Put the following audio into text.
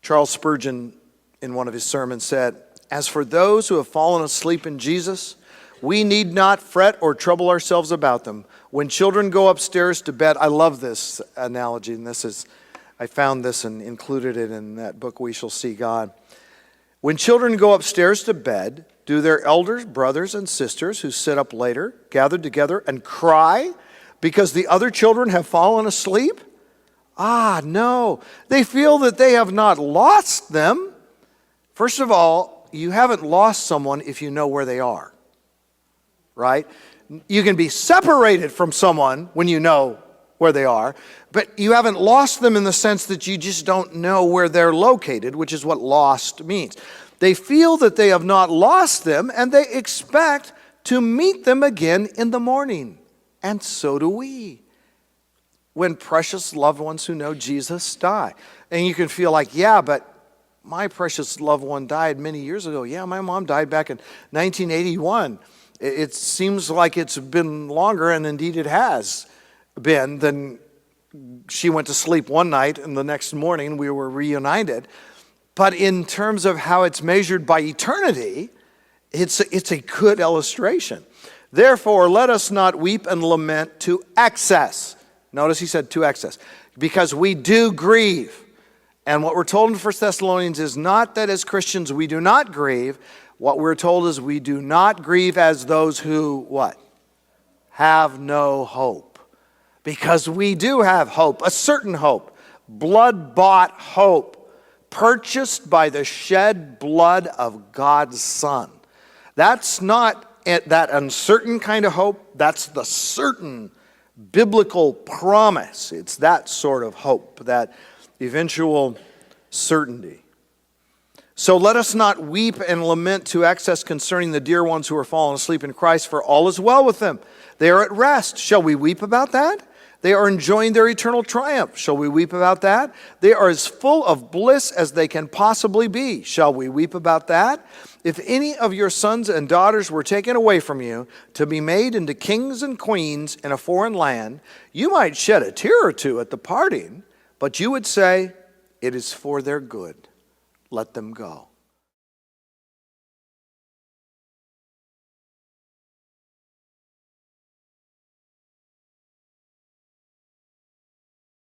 Charles Spurgeon, in one of his sermons, said, "As for those who have fallen asleep in Jesus, we need not fret or trouble ourselves about them. When children go upstairs to bed," I love this analogy, and I found this and included it in that book, We Shall See God. "When children go upstairs to bed, do their elders, brothers, and sisters who sit up later gather together and cry because the other children have fallen asleep? Ah, no. They feel that they have not lost them. First of all, you haven't lost someone if you know where they are, right? You can be separated from someone when you know where they are, but you haven't lost them in the sense that you just don't know where they're located, which is what lost means. They feel that they have not lost them, and they expect to meet them again in the morning. And so do we, when precious loved ones who know Jesus die. And you can feel like, yeah, but my precious loved one died many years ago. Yeah, my mom died back in 1981. It seems like it's been longer, and indeed it has been, than she went to sleep one night and the next morning we were reunited. But in terms of how it's measured by eternity, it's a good illustration. Therefore, let us not weep and lament to excess. Notice he said to excess. Because we do grieve. And what we're told in 1 Thessalonians is not that as Christians we do not grieve. What we're told is we do not grieve as those who, what? Have no hope. Because we do have hope, a certain hope, blood-bought hope, purchased by the shed blood of God's Son. That's not that uncertain kind of hope. That's the certain biblical promise. It's that sort of hope, that eventual certainty. So let us not weep and lament to excess concerning the dear ones who are fallen asleep in Christ, for all is well with them. They are at rest. Shall we weep about that? They are enjoying their eternal triumph. Shall we weep about that? They are as full of bliss as they can possibly be. Shall we weep about that? If any of your sons and daughters were taken away from you to be made into kings and queens in a foreign land, you might shed a tear or two at the parting, but you would say, it is for their good. Let them go.